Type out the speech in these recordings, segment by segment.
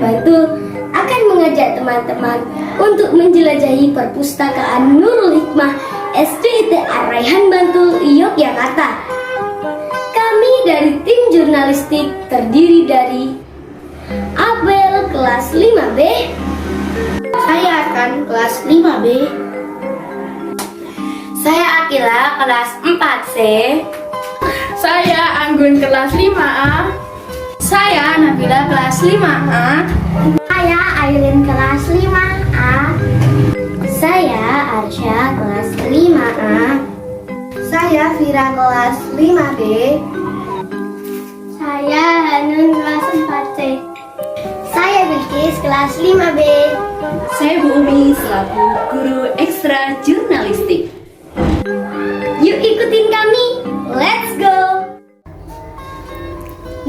Bantul akan mengajak teman-teman untuk menjelajahi perpustakaan Nurul Hikmah SDIT Ar-Raihan Bantul, Yogyakarta. Kami dari tim jurnalistik terdiri dari Abel kelas 5B, saya akan kelas 5B, saya Akila kelas 4C, Saya Anggun kelas 5A. Saya Nabila kelas 5A. saya Aileen kelas 5A, saya Arsya kelas 5A, saya Vira kelas 5B, saya Hanun kelas 4C, saya Bilkis kelas 5B. Saya Bu Umi selaku guru ekstra jurnalistik. Yuk ikutin kami, let's go!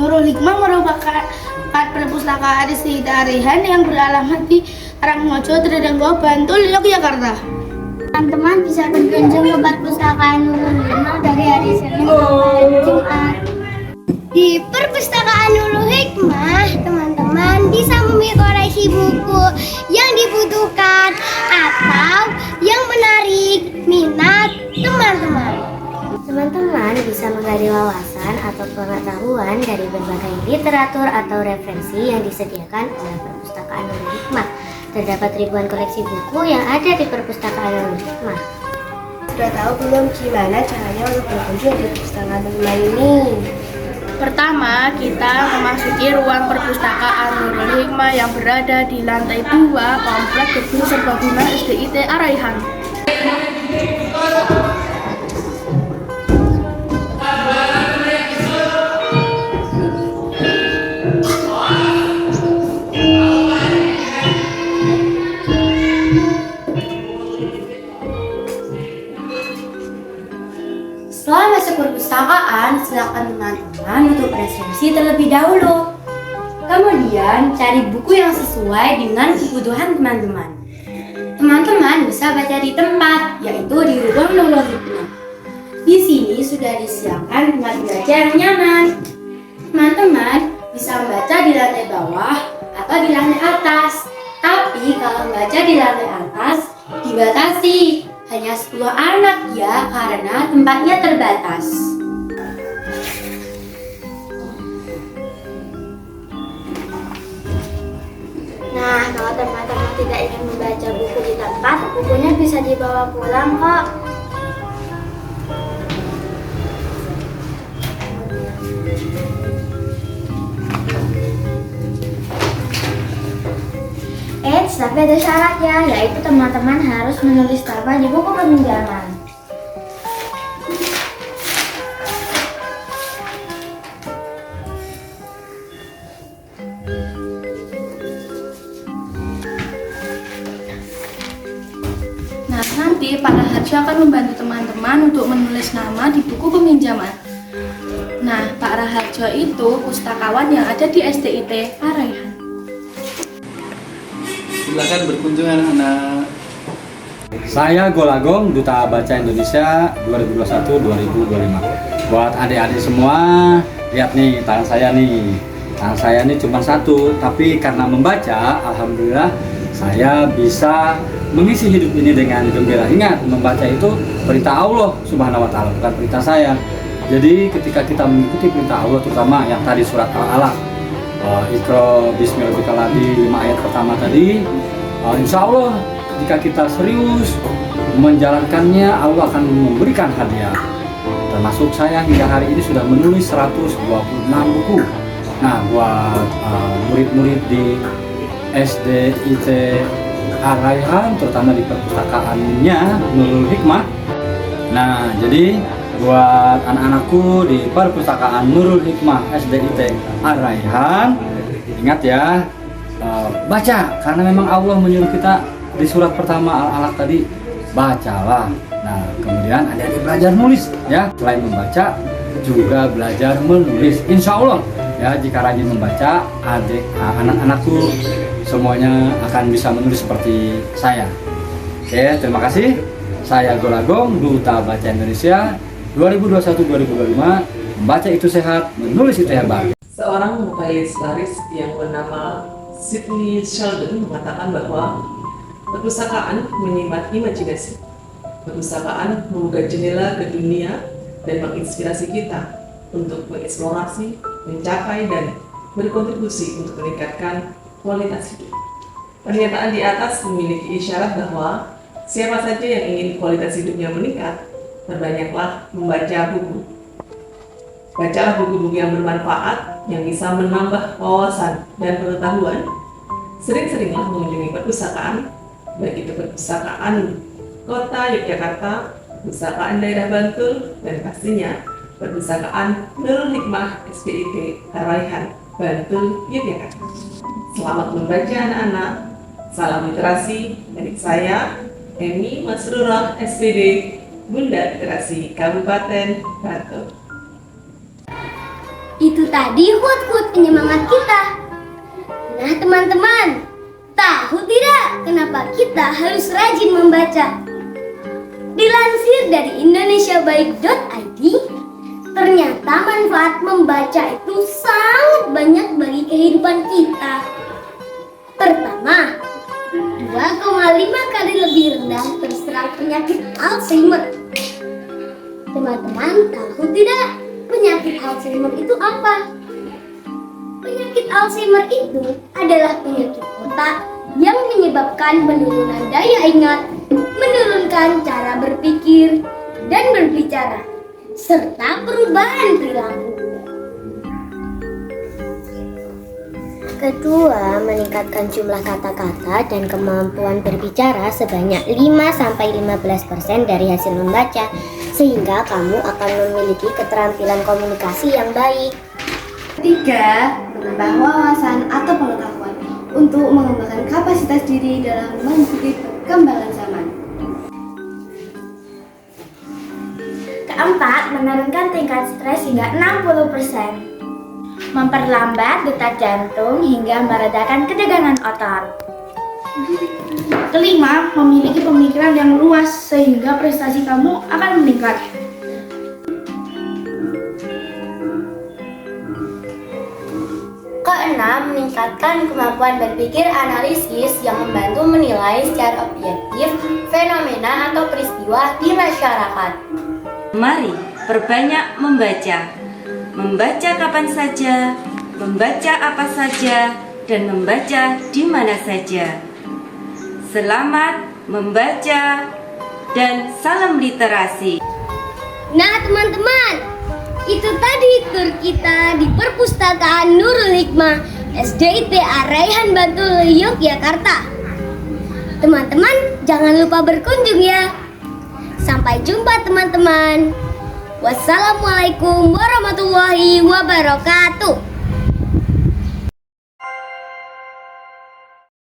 Nurul Hikmah merupakan perpustakaan SDIT Ar-Raihan yang beralamat di Karangmojo, Tredanggo, Bantul, Yogyakarta. Teman-teman bisa berkunjung ke perpustakaan Nurul Hikmah dari hari Senin sampai Jumat. Di perpustakaan Nurul Hikmah, teman-teman bisa memilih koleksi buku yang dibutuhkan atau yang menarik minat teman-teman. Teman-teman bisa menggali wawasan atau pengetahuan dari berbagai literatur atau referensi yang disediakan oleh perpustakaan Nurul Hikmah. Terdapat ribuan koleksi buku yang ada di perpustakaan Nurul Hikmah. Sudah tahu belum gimana caranya untuk berkunjung di perpustakaan Nurul Hikmah ini? Pertama, kita memasuki ruang perpustakaan Nurul Hikmah yang berada di lantai 2 Komplek Gedung Serbaguna SDIT Ar-Raihan. Setelah masuk perpustakaan, silakan teman-teman untuk resensi terlebih dahulu. Kemudian, cari buku yang sesuai dengan kebutuhan teman-teman. Teman-teman bisa baca di tempat, yaitu di ruang Nurul Hikmah. Di sini sudah disiapkan tempat baca yang nyaman. Teman-teman bisa membaca di lantai bawah atau di lantai atas. Tapi kalau membaca di lantai atas, dibatasi. Hanya 10 anak ya, karena tempatnya terbatas. Nah, kalau teman-teman tidak ingin membaca buku di tempat, bukunya bisa dibawa pulang kok. Tapi ada syaratnya, yaitu teman-teman harus menulis nama di buku peminjaman. Nah, nanti Pak Raharjo akan membantu teman-teman untuk menulis nama di buku peminjaman. Nah, Pak Raharjo itu pustakawan yang ada di SDIT Ar-Raihan. Silakan berkunjung anak-anak. Saya Golagong, Duta Baca Indonesia 2021-2025. Buat adik-adik semua, lihat nih tangan saya nih. Tangan saya ini cuma satu, tapi karena membaca, alhamdulillah saya bisa mengisi hidup ini dengan gembira. Ingat, membaca itu perintah Allah Subhanahu wa Ta'ala, bukan perintah saya. Jadi ketika kita mengikuti perintah Allah, terutama yang tadi surat Al-Alaq, Iqra bismillahirrahmanirrahim 5 ayat pertama tadi, insya Allah jika kita serius menjalankannya, Allah akan memberikan hadiah. Termasuk saya hingga hari ini sudah menulis 126 buku. Nah, buat murid-murid di SDIT Ar-Raihan, terutama di perpustakaannya Nurul Hikmah. Nah, jadi buat anak-anakku di perpustakaan Nurul Hikmah SDIT Ar-Raihan, ingat ya, baca, karena memang Allah menyuruh kita di surat pertama Al-Alaq tadi, bacalah. Nah, kemudian adik-adik belajar nulis ya, selain membaca juga belajar menulis. Insya Allah ya, jika rajin membaca, anak-anakku semuanya akan bisa menulis seperti saya. Oke, terima kasih. Saya Golagong, Duta Baca Indonesia 2021-2025. Membaca itu sehat, menulis itu hebat. Seorang vokalis laris yang bernama Sidney Sheldon mengatakan bahwa perpustakaan menyimpan imajinasi. Perpustakaan membuka jendela ke dunia dan menginspirasi kita untuk mengeksplorasi, mencapai, dan berkontribusi untuk meningkatkan kualitas hidup. Pernyataan di atas memiliki isyarat bahwa siapa saja yang ingin kualitas hidupnya meningkat, perbanyaklah membaca buku. Bacalah buku-buku yang bermanfaat, yang bisa menambah wawasan dan pengetahuan. Sering-seringlah mengunjungi perpustakaan, baik itu perpustakaan Kota Yogyakarta, perpustakaan daerah Bantul, dan pastinya perpustakaan Nurul Hikmah SPIT Araihan, Bantul, Yogyakarta. Selamat membaca anak-anak, salam literasi dari saya, Emi Masrurah SPD, Bunda Literasi Kabupaten Bantul. Itu tadi quote-quote penyemangat kita. Nah teman-teman, tahu tidak kenapa kita harus rajin membaca? Dilansir dari indonesiabaik.id, ternyata manfaat membaca itu sangat banyak bagi kehidupan kita. Pertama, 2,5 kali lebih rendah terserang penyakit Alzheimer. Teman-teman tahu tidak penyakit Alzheimer itu apa? Penyakit Alzheimer itu adalah penyakit otak yang menyebabkan penurunan daya ingat, menurunkan cara berpikir dan berbicara, serta perubahan perilaku. Kedua, meningkatkan jumlah kata-kata dan kemampuan berbicara sebanyak 5-15% dari hasil membaca, sehingga kamu akan memiliki keterampilan komunikasi yang baik. Ketiga, menambah wawasan atau pengetahuan untuk mengembangkan kapasitas diri dalam mengikuti perkembangan zaman. Keempat, menurunkan tingkat stres hingga 60%. Memperlambat detak jantung hingga meredakan ketegangan otot. Kelima, memiliki pemikiran yang luas sehingga prestasi kamu akan meningkat. Keenam, meningkatkan kemampuan berpikir analisis yang membantu menilai secara objektif fenomena atau peristiwa di masyarakat. Mari perbanyak membaca. Membaca kapan saja, membaca apa saja, dan membaca di mana saja. Selamat membaca dan salam literasi. Nah teman-teman, itu tadi tur kita di perpustakaan Nurul Hikmah SDIT Araihan Bantul, Yogyakarta. Teman-teman jangan lupa berkunjung ya. Sampai jumpa teman-teman. Wassalamualaikum warahmatullahi wabarakatuh.